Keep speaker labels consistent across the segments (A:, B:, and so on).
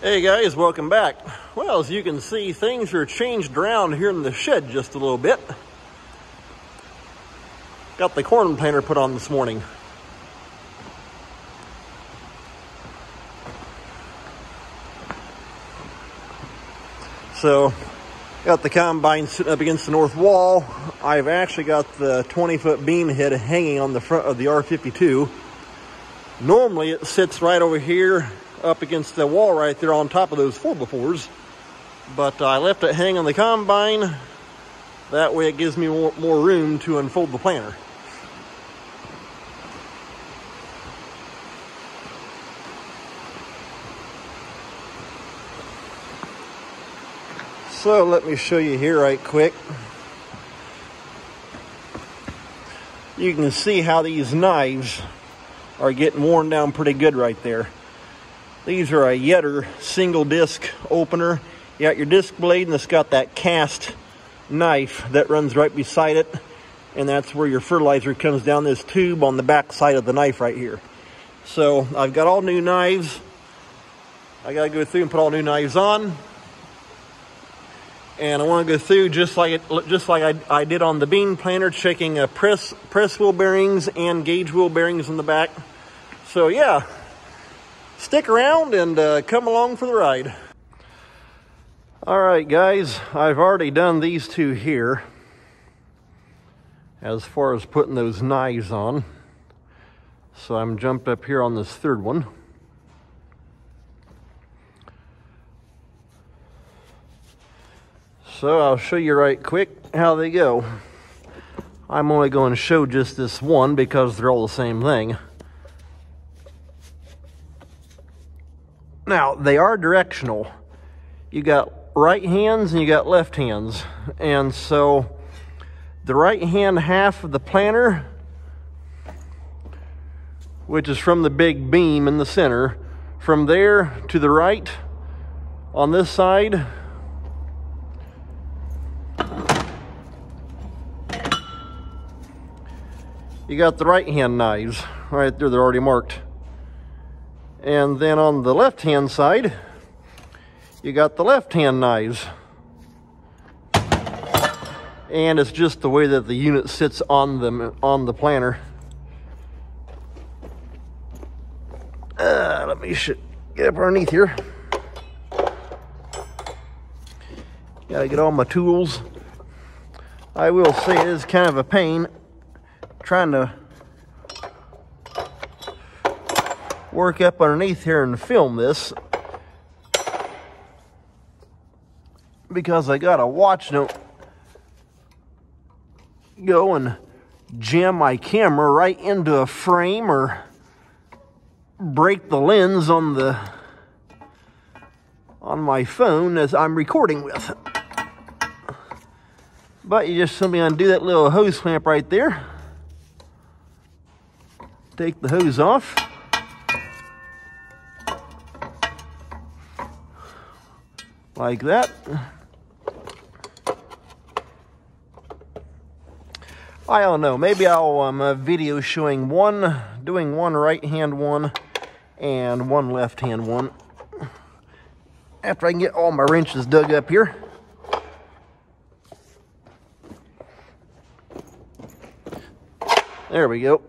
A: Hey guys, welcome back. Well, as you can see, things are changed around here in the shed just a little bit. Got the corn planter put on this morning. So, got the combine sitting up against the north wall. I've actually got the 20-foot beam head hanging on the front of the R52. Normally it sits right over here up against the wall right there on top of those 4x4s, but I left it hang on the combine. That way it gives me more room to unfold the planter. So let me show you here right quick. You can see how these knives are getting worn down pretty good right there. These are a Yetter single disc opener. You got your disc blade, and it's got that cast knife that runs right beside it, and that's where your fertilizer comes down this tube on the back side of the knife right here. So I've got all new knives. I gotta go through and put all new knives on, and I want to go through just like I did on the bean planter, checking press wheel bearings and gauge wheel bearings in the back. So yeah. Stick around and come along for the ride. All right, guys, I've already done these two here as far as putting those knives on. So I'm jumped up here on this third one. So I'll show you right quick how they go. I'm only going to show just this one because they're all the same thing. Now, they are directional. You got right hands and you got left hands. And so the right hand half of the planter, which is from the big beam in the center, from there to the right on this side, you got the right hand knives right there. They're already marked. And then on the left-hand side, you got the left-hand knives. And it's just the way that the unit sits on the planter. Let me get up underneath here. Gotta get all my tools. I will say it is kind of a pain trying to work up underneath here and film this, because I gotta watch don't go and jam my camera right into a frame or break the lens on my phone as I'm recording with. But you just simply undo that little hose clamp right there, take the hose off, like that. I don't know, maybe I'll video showing doing one right hand one and one left hand one after I can get all my wrenches dug up here. There we go.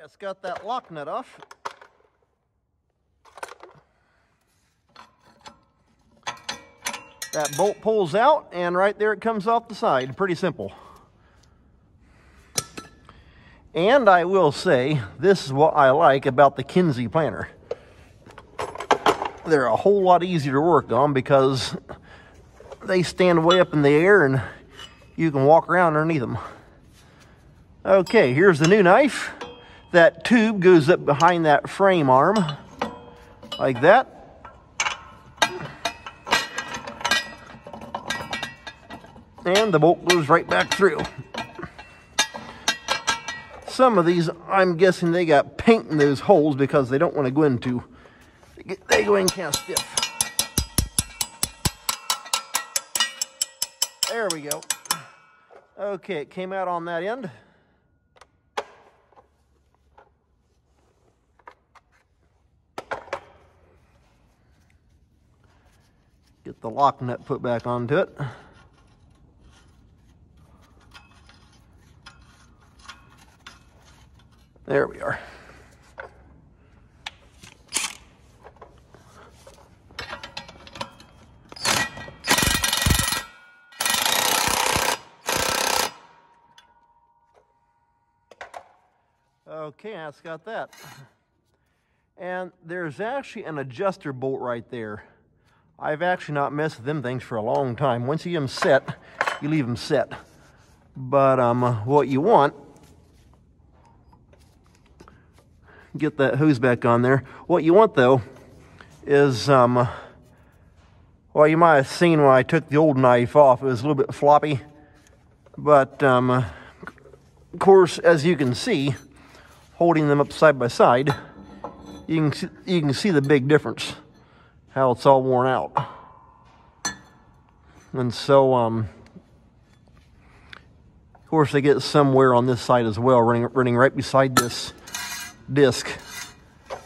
A: It's got that lock nut off. That bolt pulls out, and right there it comes off the side. Pretty simple. And I will say, this is what I like about the Kinze planter. They're a whole lot easier to work on because they stand way up in the air and you can walk around underneath them. Okay, here's the new knife. That tube goes up behind that frame arm, like that. And the bolt goes right back through. Some of these, I'm guessing they got paint in those holes because they don't want to go into, they go in kind of stiff. There we go. Okay, it came out on that end. Get the lock nut put back onto it. There we are. Okay, that's got that. And there's actually an adjuster bolt right there. I've actually not messed with them things for a long time. Once you get them set, you leave them set. But what you want, get that hose back on there. What you want though is, well, you might have seen when I took the old knife off, it was a little bit floppy. But of course, as you can see, holding them up side by side, you can see the big difference, how it's all worn out. And so, of course, they get some wear on this side as well, running right beside this disc.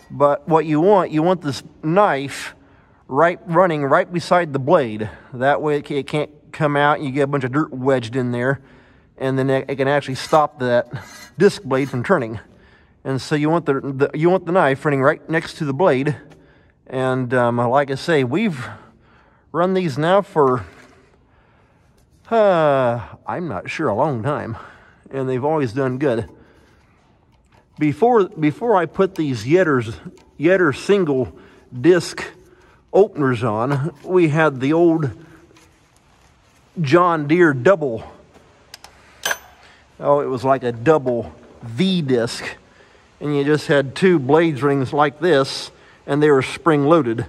A: But what you want this knife running right beside the blade. That way it can't come out and you get a bunch of dirt wedged in there, and then it can actually stop that disc blade from turning. And so you want the knife running right next to the blade. And like I say, we've run these now for I'm not sure, a long time, and they've always done good. Before I put these Yetter single disc openers on, we had the old John Deere double. Oh, it was like a double V disc. And you just had two blades rings like this, and they were spring loaded.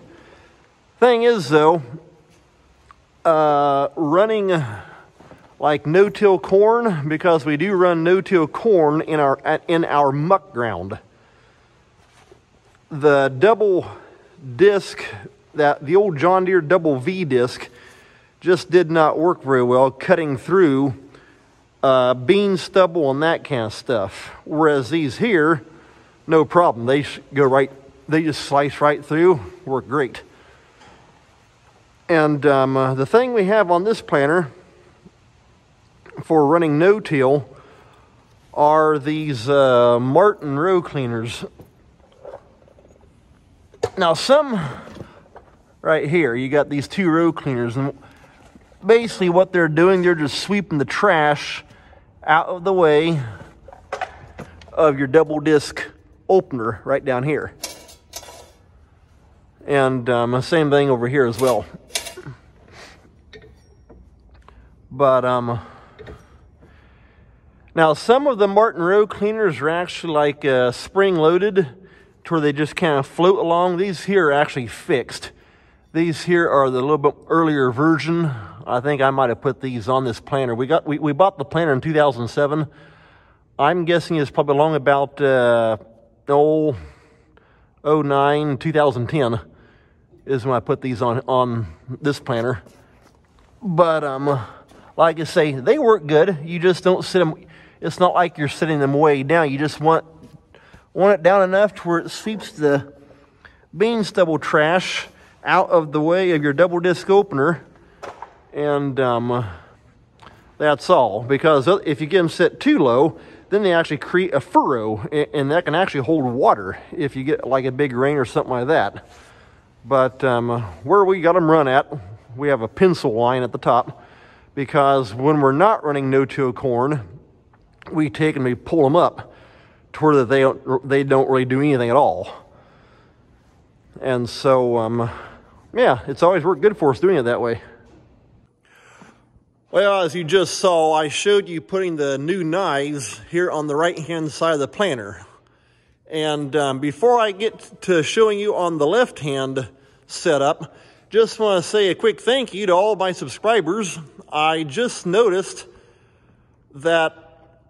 A: Thing is though, running like no-till corn, because we do run no-till corn in our muck ground. The double disc, the old John Deere double V disc, just did not work very well cutting through bean stubble and that kind of stuff. Whereas these here, no problem. They just slice right through, work great. And the thing we have on this planter for running no-till are these Martin row cleaners. Now some, right here, you got these two row cleaners, and basically what they're doing, they're just sweeping the trash out of the way of your double disc opener right down here. And same thing over here as well. But now some of the Martin row cleaners are actually like spring loaded, to where they just kind of float along. These here are actually fixed. These here are the little bit earlier version. I think I might have put these on this planter. We bought the planter in 2007. I'm guessing it's probably along about 09, 2010 is when I put these on this planter. But like I say, they work good. You just don't sit them. It's not like you're sitting them way down. You just want it down enough to where it sweeps the bean stubble trash out of the way of your double disc opener. And that's all. Because if you get them set too low, then they actually create a furrow, and that can actually hold water if you get like a big rain or something like that. But where we got them run at, we have a pencil line at the top, because when we're not running no-till corn, we take and we pull them up to where they don't really do anything at all. And so, yeah, it's always worked good for us doing it that way. Well, as you just saw, I showed you putting the new knives here on the right-hand side of the planter. And before I get to showing you on the left-hand setup, just want to say a quick thank you to all my subscribers. I just noticed that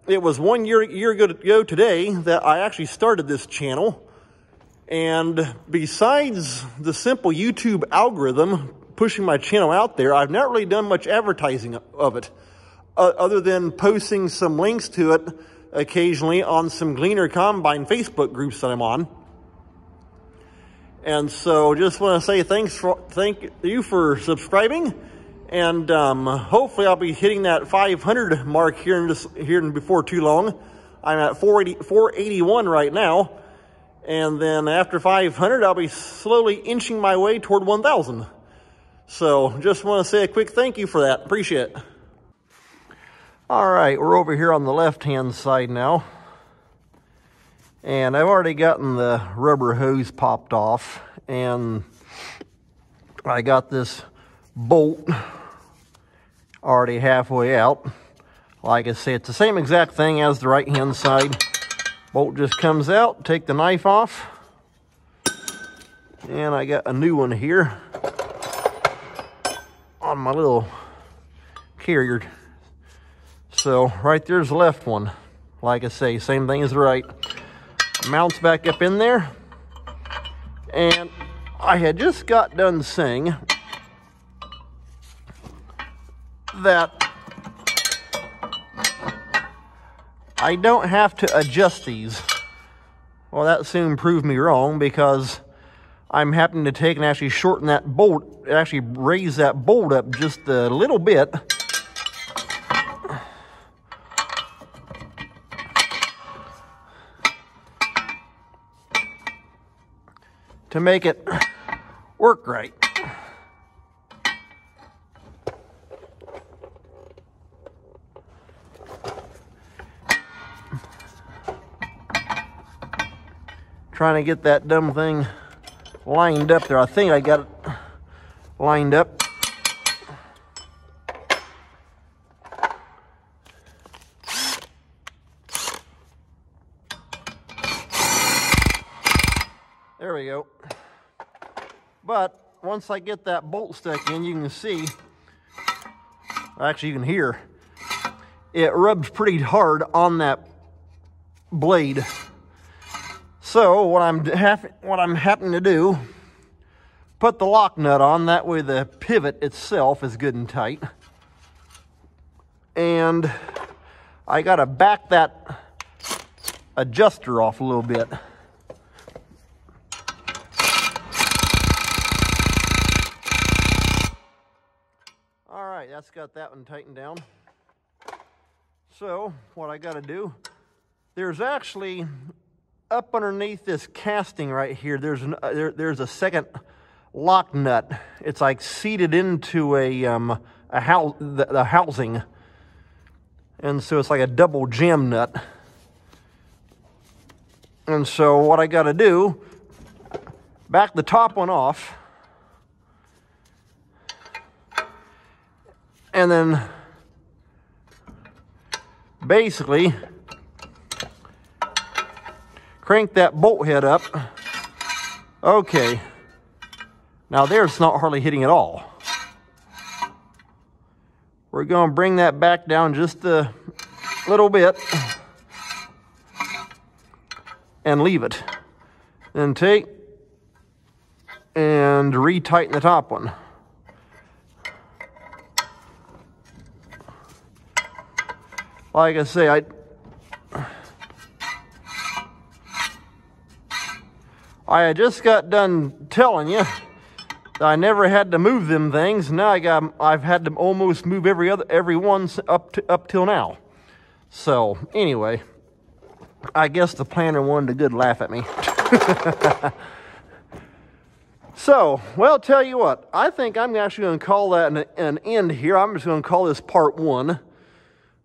A: it was 1 year ago today that I actually started this channel. And besides the simple YouTube algorithm pushing my channel out there, I've not really done much advertising of it, other than posting some links to it occasionally on some Gleaner Combine Facebook groups that I'm on. And so just want to say thank you for subscribing, and hopefully I'll be hitting that 500 mark here before too long. I'm at 481 right now, and then after 500 I'll be slowly inching my way toward 1,000. So just want to say a quick thank you for that. Appreciate it. All right, we're over here on the left-hand side now. And I've already gotten the rubber hose popped off. And I got this bolt already halfway out. Like I say, it's the same exact thing as the right-hand side. Bolt just comes out, take the knife off. And I got a new one here on my little carrier. So right there's the left one. Like I say, same thing as the right. Mounts back up in there. And I had just got done saying that I don't have to adjust these. Well, that soon proved me wrong, because I'm happening to take and actually shorten that bolt, actually raise that bolt up just a little bit. To make it work right. Trying to get that dumb thing lined up there. I think I got it lined up. There we go. But once I get that bolt stuck in, you can see, actually you can hear, it rubs pretty hard on that blade. So what I'm happening to do, put the lock nut on, that way the pivot itself is good and tight. And I gotta back that adjuster off a little bit. That's got that one tightened down. So what I got to do, there's actually up underneath this casting right here, there's a second lock nut. It's like seated into the housing, and so it's like a double jam nut. And so what I got to do, back the top one off. And then basically crank that bolt head up. Okay. Now there it's not hardly hitting at all. We're going to bring that back down just a little bit and leave it. Then take and retighten the top one. Like I say, I had just got done telling you that I never had to move them things. Now I've had to almost move every one up till now. So anyway, I guess the planner wanted a good laugh at me. So, well, tell you what, I think I'm actually going to call that an end here. I'm just going to call this part 1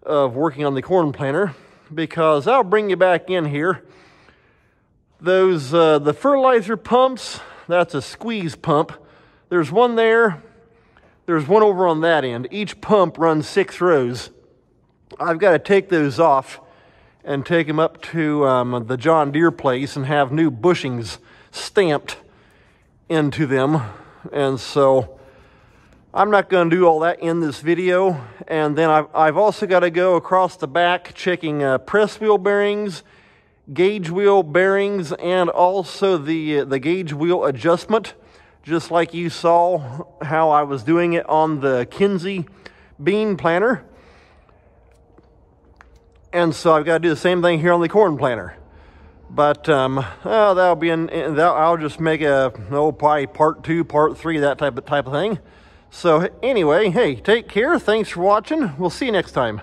A: of working on the corn planter, because I'll bring you back in here. Those the fertilizer pumps, that's a squeeze pump. There's one there, there's one over on that end. Each pump runs 6 rows. I've got to take those off and take them up to the John Deere place and have new bushings stamped into them. And so I'm not going to do all that in this video. And then I've also got to go across the back checking press wheel bearings, gauge wheel bearings, and also the gauge wheel adjustment. just like you saw how I was doing it on the Kinze bean planter. And so I've got to do the same thing here on the corn planter. But that'll be I'll just make probably part 2, part 3, that type of thing. So anyway, hey, take care. Thanks for watching. We'll see you next time.